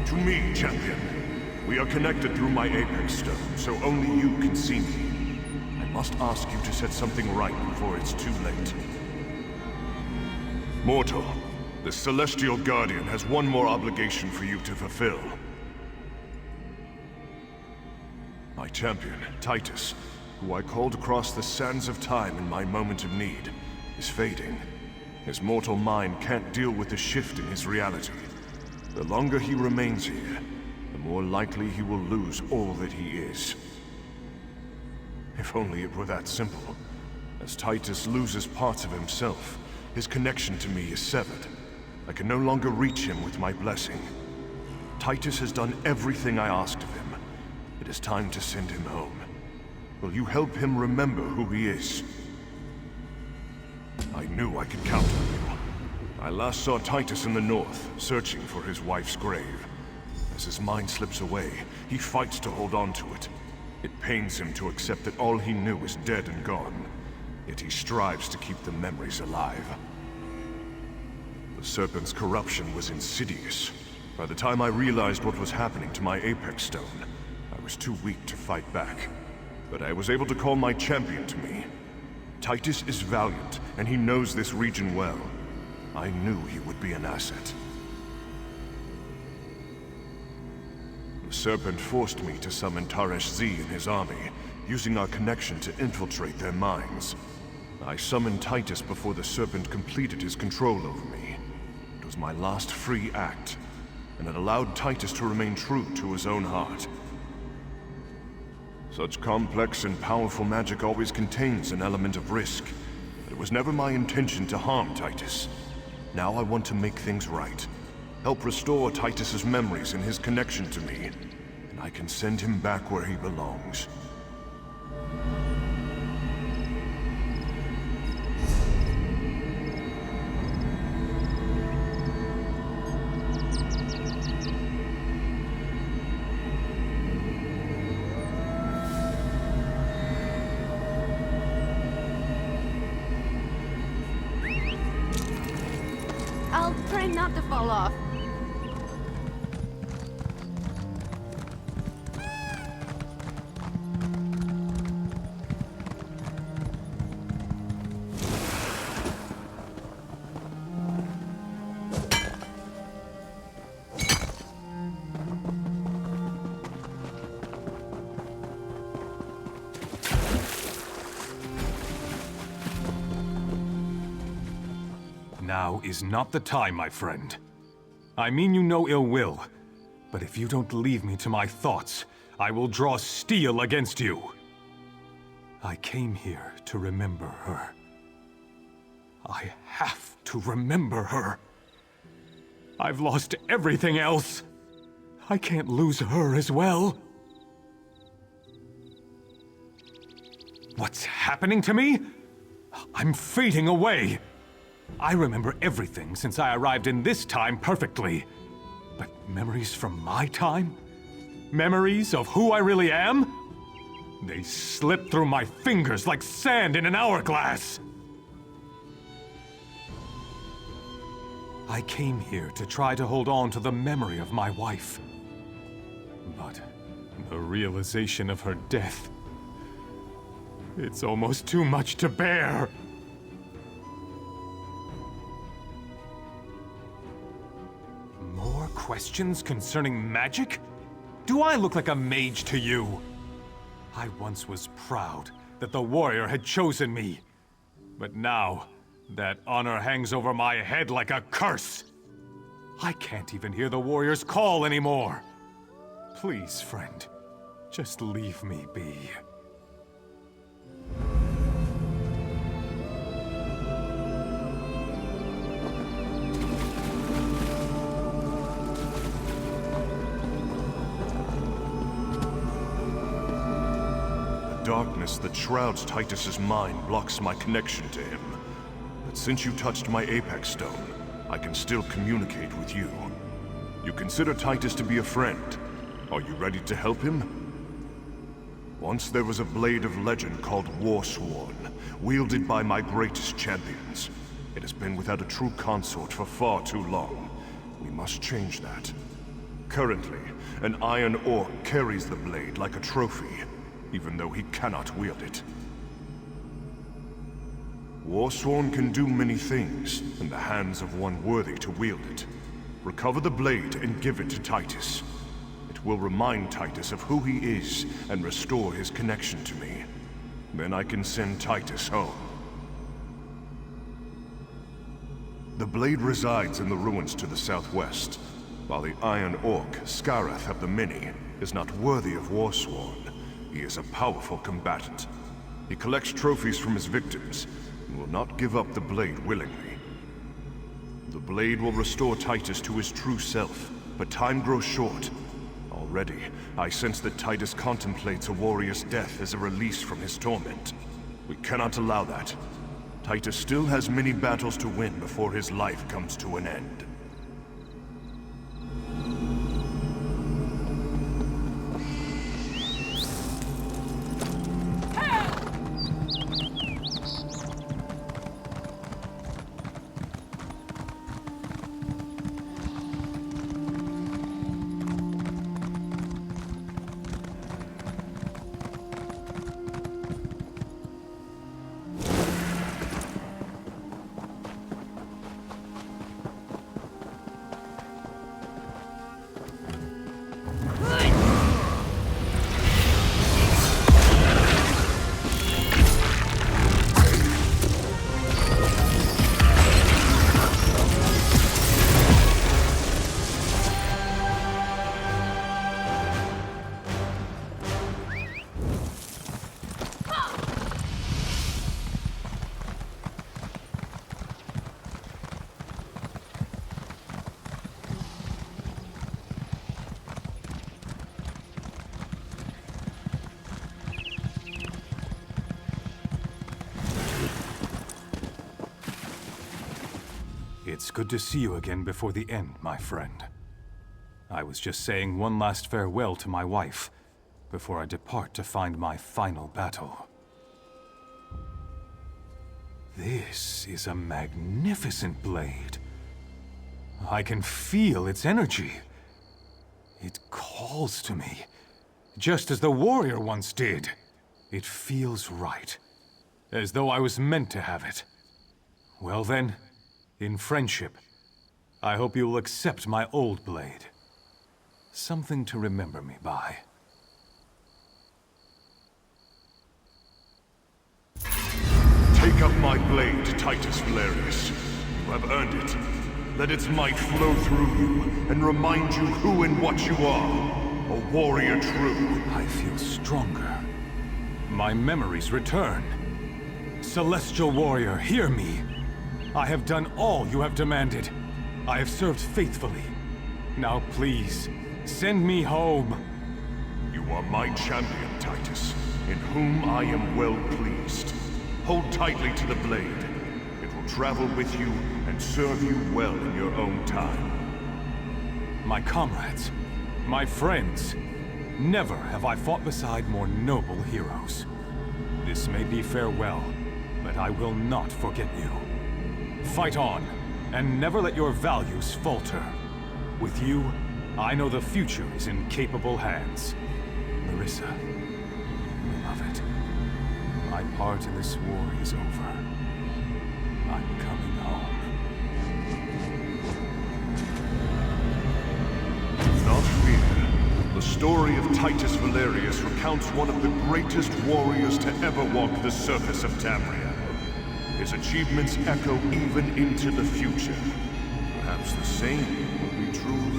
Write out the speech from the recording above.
To me, champion. We are connected through my Apex Stone, so only you can see me. I must ask you to set something right before it's too late. Mortal, the Celestial Guardian has one more obligation for you to fulfill. My champion, Titus, who I called across the sands of time in my moment of need, is fading. His mortal mind can't deal with the shift in his reality. The longer he remains here, the more likely he will lose all that he is. If only it were that simple. As Titus loses parts of himself, his connection to me is severed. I can no longer reach him with my blessing. Titus has done everything I asked of him. It is time to send him home. Will you help him remember who he is? I knew I could count on you. I last saw Titus in the north, searching for his wife's grave. As his mind slips away, he fights to hold on to it. It pains him to accept that all he knew is dead and gone. Yet he strives to keep the memories alive. The Serpent's corruption was insidious. By the time I realized what was happening to my Apex Stone, I was too weak to fight back. But I was able to call my champion to me. Titus is valiant, and he knows this region well. I knew he would be an asset. The Serpent forced me to summon Taresh Z and his army, using our connection to infiltrate their minds. I summoned Titus before the Serpent completed his control over me. It was my last free act, and it allowed Titus to remain true to his own heart. Such complex and powerful magic always contains an element of risk. But it was never my intention to harm Titus. Now I want to make things right. Help restore Titus's memories and his connection to me, and I can send him back where he belongs. I'll try not to fall off. Now is not the time, my friend. I mean you no ill will, but if you don't leave me to my thoughts, I will draw steel against you. I came here to remember her. I have to remember her. I've lost everything else. I can't lose her as well. What's happening to me? I'm fading away. I remember everything since I arrived in this time perfectly. But memories from my time? Memories of who I really am? They slip through my fingers like sand in an hourglass. I came here to try to hold on to the memory of my wife. But the realization of her death... it's almost too much to bear. More questions concerning magic? Do I look like a mage to you? I once was proud that the warrior had chosen me. But now, that honor hangs over my head like a curse. I can't even hear the warrior's call anymore. Please, friend, just leave me be. The darkness that shrouds Titus's mind blocks my connection to him. But since you touched my Apex Stone, I can still communicate with you. You consider Titus to be a friend. Are you ready to help him? Once there was a blade of legend called Warsworn, wielded by my greatest champions. It has been without a true consort for far too long. We must change that. Currently, an iron orc carries the blade like a trophy, even though he cannot wield it. Warsworn can do many things in the hands of one worthy to wield it. Recover the blade and give it to Titus. It will remind Titus of who he is and restore his connection to me. Then I can send Titus home. The blade resides in the ruins to the southwest, while the Iron Orc, Scareth of the Many, is not worthy of Warsworn. He is a powerful combatant. He collects trophies from his victims, and will not give up the blade willingly. The blade will restore Titus to his true self, but time grows short. Already, I sense that Titus contemplates a warrior's death as a release from his torment. We cannot allow that. Titus still has many battles to win before his life comes to an end. It's good to see you again before the end, my friend. I was just saying one last farewell to my wife before I depart to find my final battle. This is a magnificent blade. I can feel its energy. It calls to me, just as the warrior once did. It feels right, as though I was meant to have it. Well then, in friendship, I hope you'll accept my old blade. Something to remember me by. Take up my blade, Titus Valerius. You have earned it. Let its might flow through you and remind you who and what you are. A warrior true. I feel stronger. My memories return. Celestial warrior, hear me. I have done all you have demanded. I have served faithfully. Now please, send me home. You are my champion, Titus, in whom I am well pleased. Hold tightly to the blade. It will travel with you and serve you well in your own time. My comrades, my friends, never have I fought beside more noble heroes. This may be farewell, but I will not forget you. Fight on, and never let your values falter. With you, I know the future is in capable hands. Larissa, beloved, my part in this war is over. I'm coming home. Do not fear. The story of Titus Valerius recounts one of the greatest warriors to ever walk the surface of Tamria. His achievements echo even into the future. Perhaps the same will be true